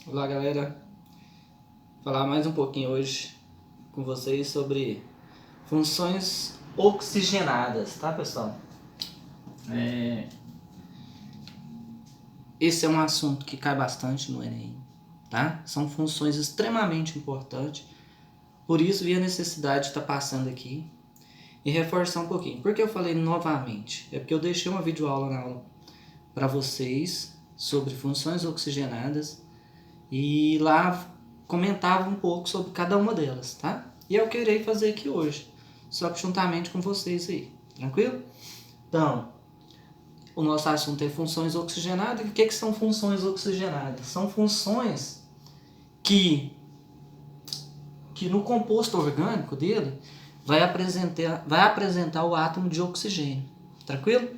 Olá galera, vou falar mais um pouquinho hoje com vocês sobre funções oxigenadas, tá pessoal? Esse é um assunto que cai bastante no Enem, tá? São funções extremamente importantes, por isso vi a necessidade de estar passando aqui e reforçar um pouquinho. Por que eu falei novamente? É porque eu deixei uma videoaula na aula para vocês sobre funções oxigenadas e lá comentava um pouco sobre cada uma delas, tá? E eu queria fazer aqui hoje, só que juntamente com vocês aí, tranquilo? Então, o nosso assunto é funções oxigenadas. E o que são funções oxigenadas? São funções que no composto orgânico dele vai apresentar o átomo de oxigênio, tranquilo?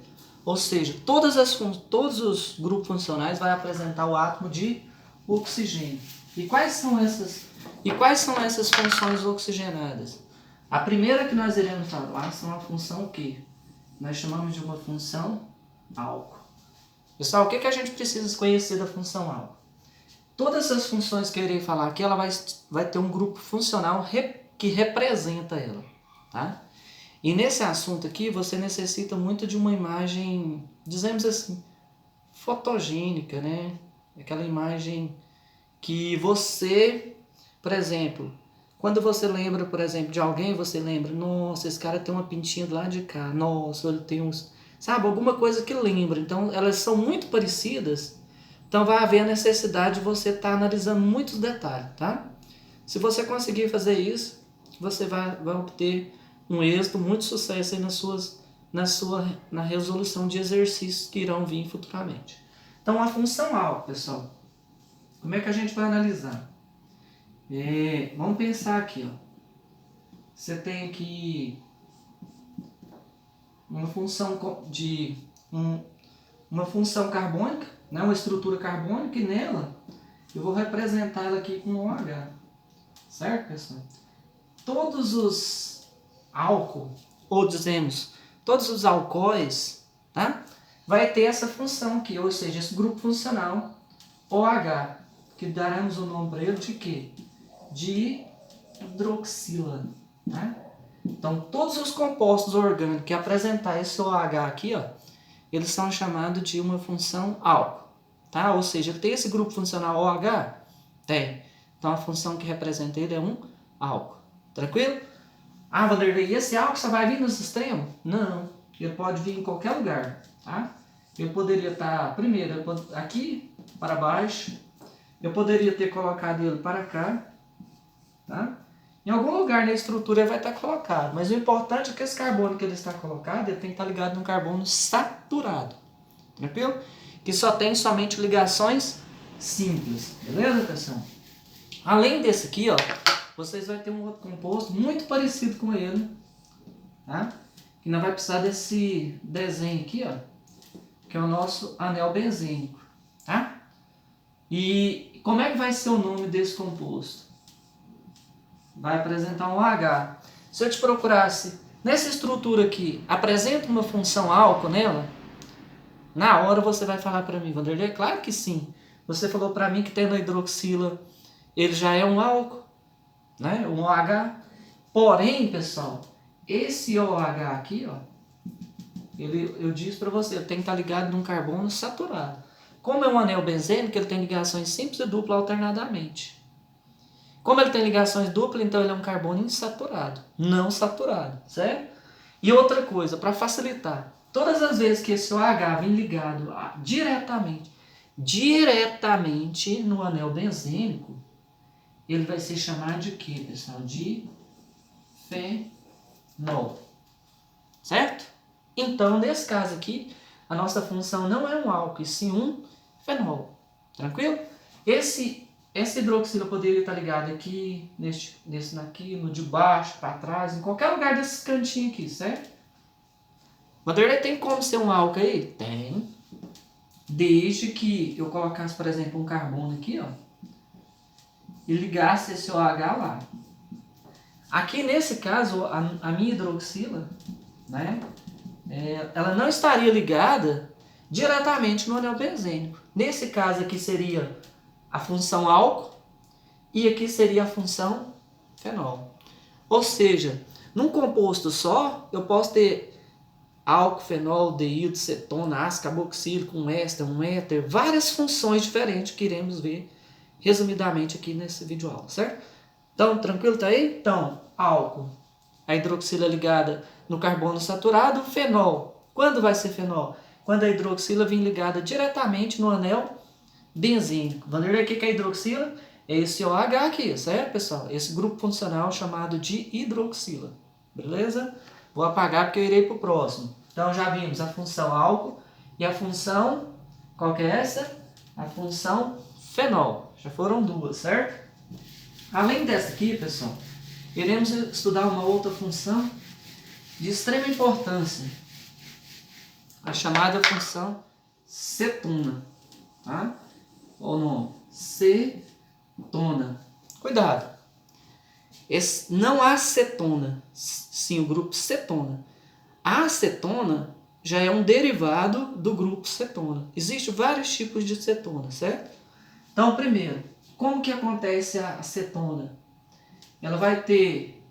Ou seja, todos os grupos funcionais vai apresentar o átomo de oxigênio. E quais são essas funções oxigenadas? A primeira que nós iremos falar são a função que nós chamamos de uma função álcool. Pessoal, o que a gente precisa conhecer da função álcool? Todas as funções que eu irei falar aqui, ela vai ter um grupo funcional que representa ela, tá? E nesse assunto aqui, você necessita muito de uma imagem, dizemos assim, fotogênica, né? Aquela imagem que você, por exemplo, quando você lembra, por exemplo, de alguém, você lembra, nossa, esse cara tem uma pintinha do lado de cá, nossa, ele tem uns, sabe, alguma coisa que lembra. Então, elas são muito parecidas, então vai haver a necessidade de você estar analisando muitos detalhes, tá? Se você conseguir fazer isso, você vai obter um êxito, muito sucesso aí na resolução de exercícios que irão vir futuramente. Então, a função álcool, pessoal, como é que a gente vai analisar? Vamos pensar aqui, ó. Você tem aqui uma função uma função carbônica, né? Uma estrutura carbônica, e nela eu vou representar ela aqui com OH. Certo, pessoal? Todos os álcool, ou dizemos, todos os alcoóis, tá? Vai ter essa função aqui, ou seja, esse grupo funcional OH, que daremos o nome para ele de quê? De hidroxila, tá? Então, todos os compostos orgânicos que apresentar esse OH aqui, ó, eles são chamados de uma função álcool, tá? Ou seja, tem esse grupo funcional OH? Tem. Então, a função que representa ele é um álcool. Tranquilo? Ah, Vanderlei, e esse álcool só vai vir nos extremos? Não. Ele pode vir em qualquer lugar, tá? Eu poderia estar, primeiro, aqui para baixo. Eu poderia ter colocado ele para cá, tá? Em algum lugar na estrutura ele vai estar colocado. Mas o importante é que esse carbono que ele está colocado, ele tem que estar ligado num carbono saturado. Tranquilo? Que só tem somente ligações simples. Beleza, pessoal? Além desse aqui, ó, vocês vão ter um outro composto muito parecido com ele, tá? Que não vai precisar desse desenho aqui, ó, que é o nosso anel benzênico, tá? E como é que vai ser o nome desse composto? Vai apresentar um OH. Se eu te procurasse nessa estrutura aqui, apresenta uma função álcool nela, na hora você vai falar para mim, Vanderlei, claro que sim. Você falou para mim que tendo a hidroxila, ele já é um álcool, né? Um OH. Porém, pessoal, esse OH aqui, ó, eu disse para você, ele tem que estar ligado num carbono saturado. Como é um anel benzênico, ele tem ligações simples e duplas alternadamente. Como ele tem ligações duplas, então ele é um carbono insaturado, não saturado, certo? E outra coisa, para facilitar, todas as vezes que esse OH vem ligado diretamente no anel benzênico, ele vai ser chamado de quê, pessoal? De fenol. Certo? Então, nesse caso aqui, a nossa função não é um álcool, e sim um fenol. Tranquilo? Essa hidroxila poderia estar ligada aqui, nesse aqui, no de baixo, para trás, em qualquer lugar desses cantinhos aqui, certo? Vanderlei, tem como ser um álcool aí? Tem. Desde que eu colocasse, por exemplo, um carbono aqui, ó, e ligasse esse OH lá. Aqui, nesse caso, a minha hidroxila, né, ela não estaria ligada diretamente no anel benzênico. Nesse caso aqui seria a função álcool e aqui seria a função fenol. Ou seja, num composto só, eu posso ter álcool, fenol, aldeído, cetona, ácido carboxílico, um éster, um éter, várias funções diferentes que iremos ver resumidamente aqui nesse vídeo aula, certo? Então, tranquilo, tá aí? Então, álcool, a hidroxila ligada no carbono saturado, fenol. Quando vai ser fenol? Quando a hidroxila vir ligada diretamente no anel benzínico. Vamos ver aqui que é a hidroxila? É esse OH aqui, certo, pessoal? Esse grupo funcional chamado de hidroxila. Beleza? Vou apagar porque eu irei para o próximo. Então já vimos a função álcool e a função, qual que é essa? A função fenol. Já foram duas, certo? Além dessa aqui, pessoal, iremos estudar uma outra função de extrema importância. A chamada função cetona. Tá? Ou não? Cetona. Cuidado. Não há acetona, sim o grupo cetona. A acetona já é um derivado do grupo cetona. Existem vários tipos de cetona, certo? Então, primeiro, como que acontece a acetona? Ela vai ter,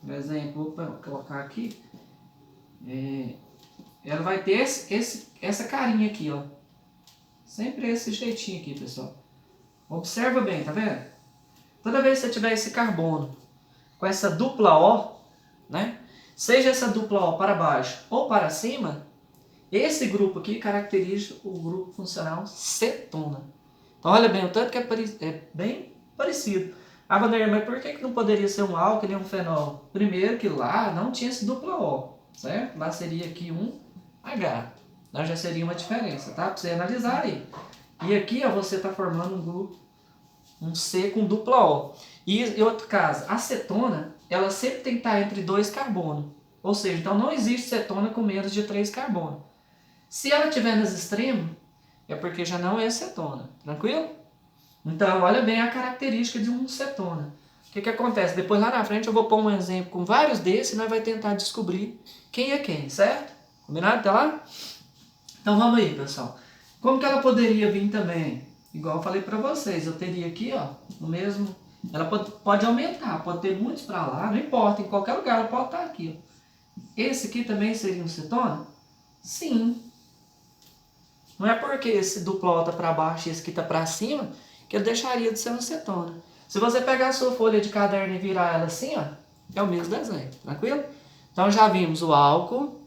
por exemplo, vou colocar aqui, ela vai ter essa carinha aqui, ó. Sempre esse jeitinho aqui, pessoal. Observa bem, tá vendo? Toda vez que você tiver esse carbono com essa dupla O, né? Seja essa dupla O para baixo ou para cima, esse grupo aqui caracteriza o grupo funcional cetona. Então olha bem, o tanto que é bem parecido. Ah, Vanderlei, mas por que não poderia ser um álcool e um fenol? Primeiro que lá não tinha esse dupla O, certo? Lá seria aqui um H. Lá já seria uma diferença, tá? Para você analisar aí. E aqui ó, você está formando um grupo, um C com dupla O. E em outro caso, a cetona, ela sempre tem que estar entre 2 carbonos. Ou seja, então não existe cetona com menos de 3 carbonos. Se ela estiver nos extremos, é porque já não é cetona. Tranquilo? Então, olha bem a característica de um cetona. O que acontece? Depois lá na frente eu vou pôr um exemplo com vários desses e nós vamos tentar descobrir quem é quem, certo? Combinado até lá? Então vamos aí, pessoal. Como que ela poderia vir também? Igual eu falei para vocês, eu teria aqui, ó, no mesmo... Ela pode aumentar, pode ter muitos para lá, não importa, em qualquer lugar ela pode estar aqui. Ó. Esse aqui também seria um cetona? Sim. Não é porque esse duplo O está para baixo e esse aqui está para cima que ele deixaria de ser uma cetona. Se você pegar a sua folha de caderno e virar ela assim, ó, é o mesmo desenho, tranquilo? Então já vimos o álcool,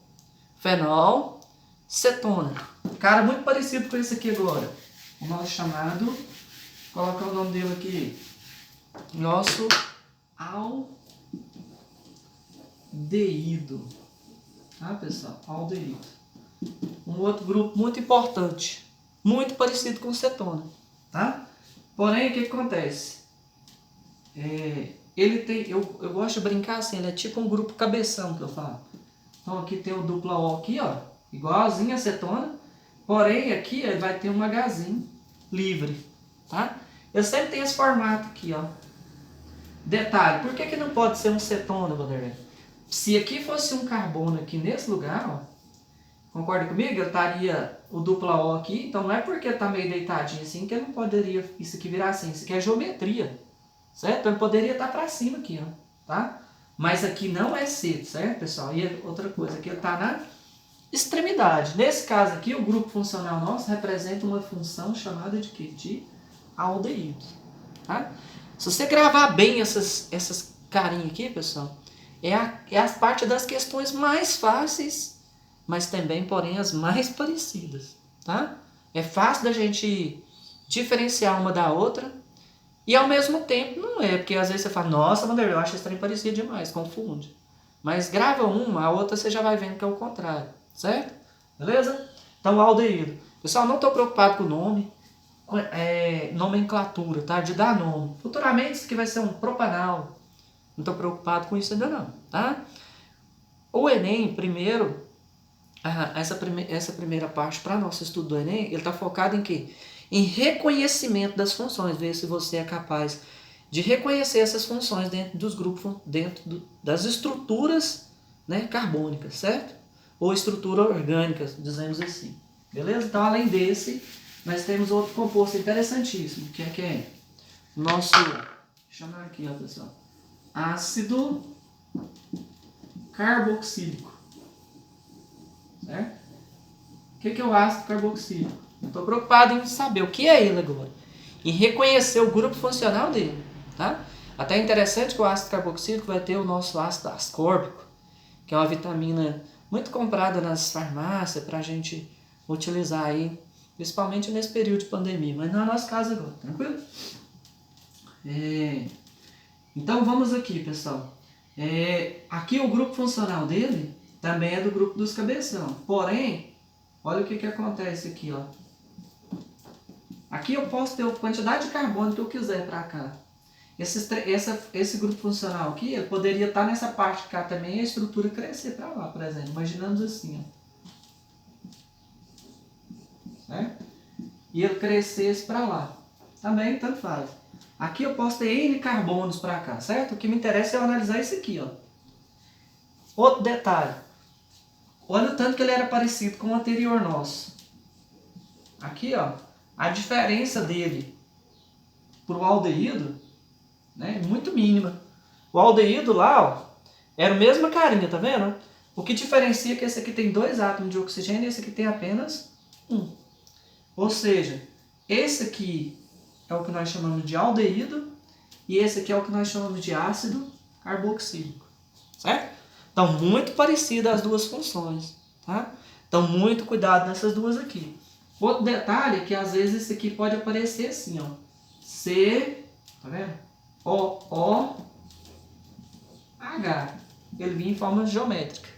fenol, cetona. Cara, muito parecido com esse aqui agora. O nosso chamado, vou colocar o nome dele aqui, nosso aldeído. Tá, pessoal? Aldeído. Um outro grupo muito importante, muito parecido com cetona, tá? Porém, o que acontece? Ele tem, eu gosto de brincar assim, ele é tipo um grupo cabeção que eu falo. Então aqui tem o dupla O aqui, ó, igualzinho a cetona, porém aqui ele vai ter um Hzinho livre, tá? Eu sempre tenho esse formato aqui, ó. Detalhe, por que não pode ser um cetona, Vanderlei? Se aqui fosse um carbono aqui nesse lugar, ó, concorda comigo? Eu estaria o dupla O aqui, então não é porque está meio deitadinho assim que ele não poderia isso aqui virar assim. Isso aqui é geometria, certo? Então ele poderia estar para cima aqui, ó, tá? Mas aqui não é C, certo, pessoal? E outra coisa, aqui está na extremidade. Nesse caso aqui, o grupo funcional nosso representa uma função chamada de quê? De aldeído, tá? Se você gravar bem essas carinhas aqui, pessoal, é a parte das questões mais fáceis, mas também, porém, as mais parecidas, tá? É fácil da gente diferenciar uma da outra e, ao mesmo tempo, não é, porque às vezes você fala, nossa, Vanderlei, eu acho esse trem parecido demais, confunde. Mas grava uma, a outra você já vai vendo que é o contrário, certo? Beleza? Então, aldeído. Pessoal, não estou preocupado com o nome, nomenclatura, tá? De dar nome. Futuramente, isso aqui vai ser um propanal. Não estou preocupado com isso ainda não, tá? O Enem, primeiro... essa primeira parte para nosso estudo do Enem, ele está focado em quê? Em reconhecimento das funções, ver se você é capaz de reconhecer essas funções dentro dos grupos, das estruturas, né, carbônicas, certo? Ou estrutura orgânica, dizemos assim. Beleza? Então, além desse, nós temos outro composto interessantíssimo, que é nosso, chamar aqui, ó, pessoal, ácido carboxílico, certo? O que é o ácido carboxílico? Eu estou preocupado em saber o que é ele agora, em reconhecer o grupo funcional dele, tá? Até é interessante que o ácido carboxílico vai ter o nosso ácido ascórbico, que é uma vitamina muito comprada nas farmácias para a gente utilizar aí, principalmente nesse período de pandemia, mas não é nosso caso agora, tranquilo? Então vamos aqui, pessoal. Aqui o grupo funcional dele também é do grupo dos cabeção, porém, olha o que acontece aqui, ó. Aqui eu posso ter a quantidade de carbono que eu quiser para cá. Esse grupo funcional aqui, ele poderia estar nessa parte de cá também e a estrutura crescer para lá, por exemplo. Imaginamos assim, ó. Certo? E ele crescesse para lá. Também, tanto faz. Aqui eu posso ter N carbonos para cá, certo? O que me interessa é eu analisar isso aqui, ó. Outro detalhe. Olha o tanto que ele era parecido com o anterior nosso. Aqui, ó. A diferença dele para o aldeído, né, é muito mínima. O aldeído lá, ó, era a mesma carinha, tá vendo? O que diferencia é que esse aqui tem 2 átomos de oxigênio e esse aqui tem apenas 1. Ou seja, esse aqui é o que nós chamamos de aldeído e esse aqui é o que nós chamamos de ácido carboxílico, certo? Então, muito parecidas as duas funções, tá? Então, muito cuidado nessas duas aqui. Outro detalhe é que às vezes esse aqui pode aparecer assim, ó. C, tá vendo? O, H. Ele vinha em forma geométrica,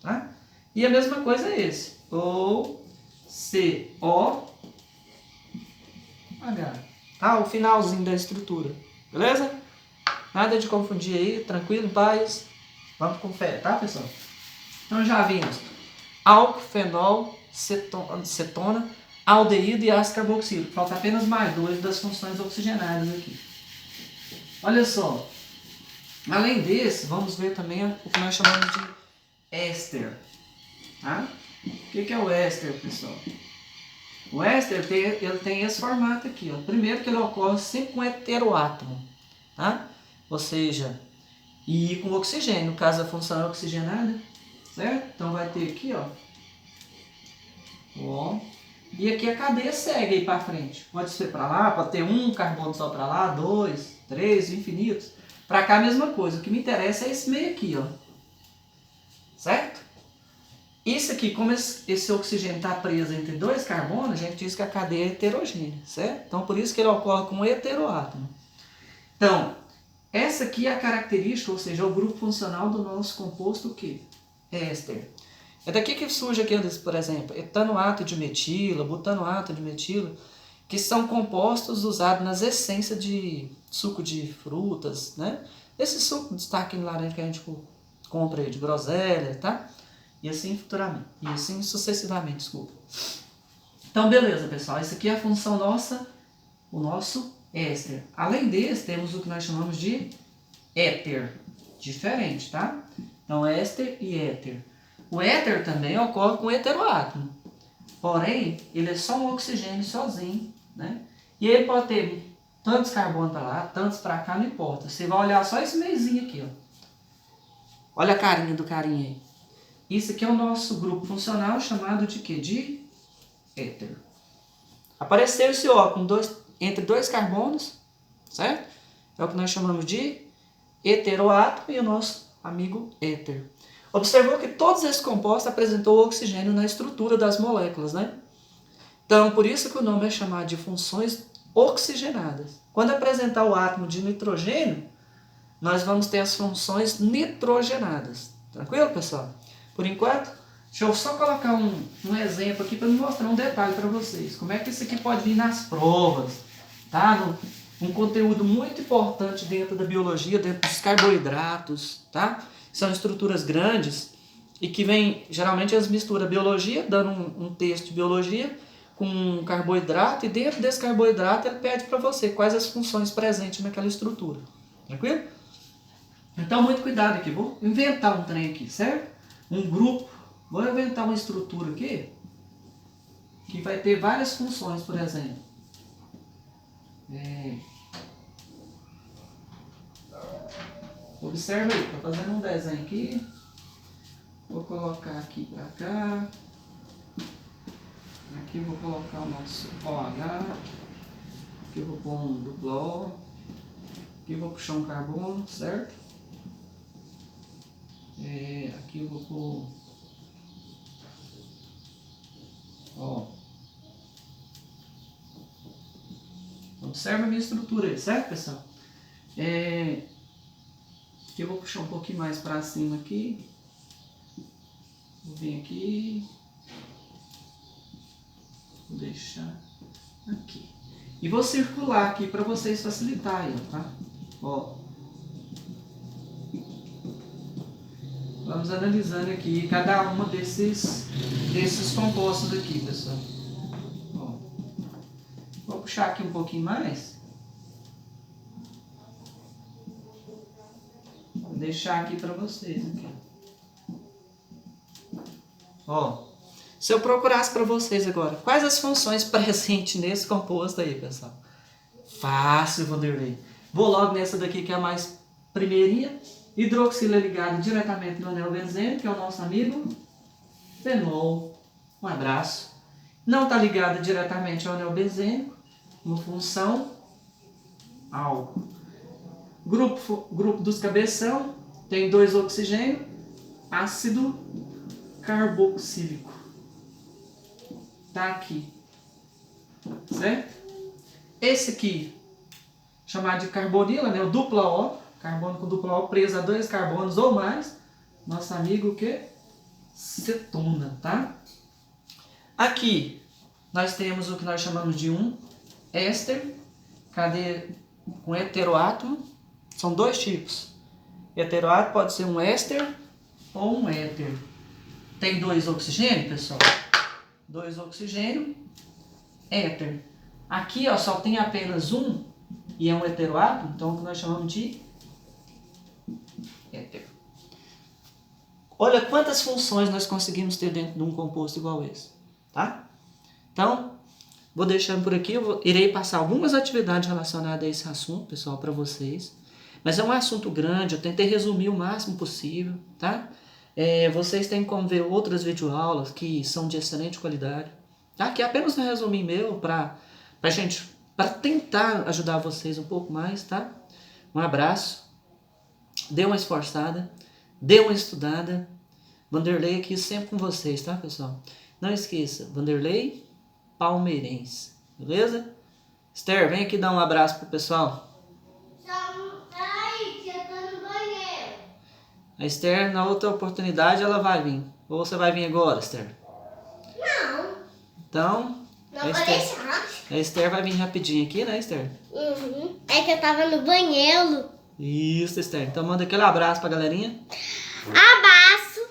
tá? E a mesma coisa é esse. O, C, O, H. Tá? O finalzinho da estrutura. Beleza? Nada de confundir aí. Tranquilo, em paz. Vamos com fé, tá, pessoal? Então já vimos álcool, fenol, cetona, aldeído e ácido carboxílico. Falta apenas mais 2 das funções oxigenadas aqui. Olha só. Além desse, vamos ver também o que nós chamamos de éster. Tá? O que é o éster, pessoal? O éster ele tem esse formato aqui. Ó. Primeiro que ele ocorre sempre com heteroátomo. Tá? Ou seja, e com oxigênio. No caso, a função é oxigenada. Certo? Então vai ter aqui, ó. Ó. E aqui a cadeia segue aí para frente. Pode ser para lá, pode ter um carbono só para lá, 2, 3, infinitos. Para cá a mesma coisa. O que me interessa é esse meio aqui, ó. Certo? Isso aqui, como esse oxigênio está preso entre 2 carbonos, a gente diz que a cadeia é heterogênea, certo? Então, por isso que ele ocorre com heteroátomo. Então, essa aqui é a característica, ou seja, o grupo funcional do nosso composto, o quê? Éster. É daqui que surge aqueles, por exemplo, etanoato de metila, butanoato de metila, que são compostos usados nas essências de suco de frutas, né? Esse suco de destaque em laranja que a gente compra aí, de groselha, tá? E assim futuramente, e assim sucessivamente, desculpa. Então, beleza, pessoal. Essa aqui é a função nossa, o nosso éster. Além desse, temos o que nós chamamos de éter. Diferente, tá? Então, éster e éter. O éter também ocorre com heteroátomo. Porém, ele é só um oxigênio sozinho, né? E ele pode ter tantos carbonos para lá, tantos para cá, não importa. Você vai olhar só esse meiozinho aqui, ó. Olha a carinha do carinha aí. Isso aqui é o nosso grupo funcional chamado de quê? De éter. Apareceu esse O entre 2 carbonos, certo? É o que nós chamamos de heteroátomo e o nosso amigo éter. Observou que todos esses compostos apresentou oxigênio na estrutura das moléculas, né? Então, por isso que o nome é chamado de funções oxigenadas. Quando apresentar o átomo de nitrogênio, nós vamos ter as funções nitrogenadas. Tranquilo, pessoal? Por enquanto, deixa eu só colocar um exemplo aqui para mostrar um detalhe para vocês. Como é que isso aqui pode vir nas provas, tá? Um conteúdo muito importante dentro da biologia, dentro dos carboidratos, tá? São estruturas grandes e que vem, geralmente eles misturam biologia, dando um texto de biologia com um carboidrato e dentro desse carboidrato ele pede para você quais as funções presentes naquela estrutura. Tranquilo? Então, muito cuidado aqui. Vou inventar um trem aqui, certo? Um grupo. Vou inventar uma estrutura aqui. que vai ter várias funções, por exemplo. Observa aí, estou fazendo um desenho aqui. Vou colocar aqui para cá. Aqui eu vou colocar o nosso OH. Aqui eu vou pôr um duplo O. Aqui eu vou puxar um carbono, certo? Aqui eu vou pôr... Ó. Observa a minha estrutura aí, certo, pessoal? Aqui eu vou puxar um pouquinho mais para cima aqui. Vou vir aqui. Vou deixar aqui. E vou circular aqui para vocês facilitarem, tá? Ó. Vamos analisando aqui cada uma desses compostos aqui, pessoal. Ó. Vou puxar aqui um pouquinho mais. Vou deixar aqui para vocês. Aqui. Ó. Se eu procurasse para vocês agora, quais as funções presentes nesse composto aí, pessoal? Fácil, Vanderlei. Vou logo nessa daqui que é a mais primeirinha. Hidroxila ligado diretamente no anel benzênico, que é o nosso amigo fenol. Um abraço. Não está ligado diretamente ao anel benzênico, uma função álcool. Grupo dos cabeção, tem 2 oxigênios, ácido carboxílico. Tá aqui, certo? Esse aqui, chamado de carbonila, né? O duplo O, carbono com duplo O preso a 2 carbonos ou mais. Nosso amigo o quê? Cetona, tá? Aqui, nós temos o que nós chamamos de um éster, cadeia com heteroátomo. São 2 tipos. Heteroátomo pode ser um éster ou um éter. Tem 2 oxigênios, pessoal? 2 oxigênio, éter. Aqui, ó, só tem apenas um e é um heteroátomo, então o que nós chamamos de éter. Olha quantas funções nós conseguimos ter dentro de um composto igual esse, tá? Então, vou deixando por aqui, irei passar algumas atividades relacionadas a esse assunto, pessoal, para vocês. Mas é um assunto grande, eu tentei resumir o máximo possível, tá? Vocês têm como ver outras videoaulas que são de excelente qualidade. Tá? Que é apenas um resuminho meu para tentar ajudar vocês um pouco mais, tá? Um abraço. Dê uma esforçada. Dê uma estudada. Vanderlei aqui sempre com vocês, tá, pessoal? Não esqueça, Vanderlei Palmeirense. Beleza? Esther, vem aqui dar um abraço pro pessoal. A Esther, na outra oportunidade, ela vai vir. Ou você vai vir agora, Esther? Não. Então, a Esther vai vir rapidinho aqui, né, Esther? Uhum. É que eu tava no banheiro. Isso, Esther. Então manda aquele abraço pra galerinha. Abraço.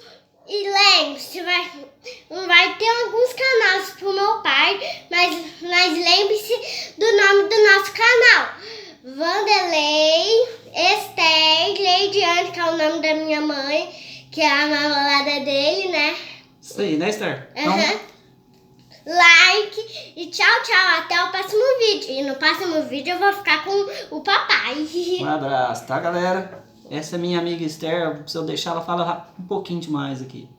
E lembre-se, vai ter alguns canais pro meu pai, mas lembre-se do nome do nosso canal. Vanderlei, Esther, Leidiane, que é o nome da minha mãe, que é a namorada dele, né? Isso aí, né, Esther? Então... Like e tchau, tchau. Até o próximo vídeo. E no próximo vídeo eu vou ficar com o papai. Um abraço, tá, galera? Essa é minha amiga Esther. Se eu deixar ela falar um pouquinho demais aqui.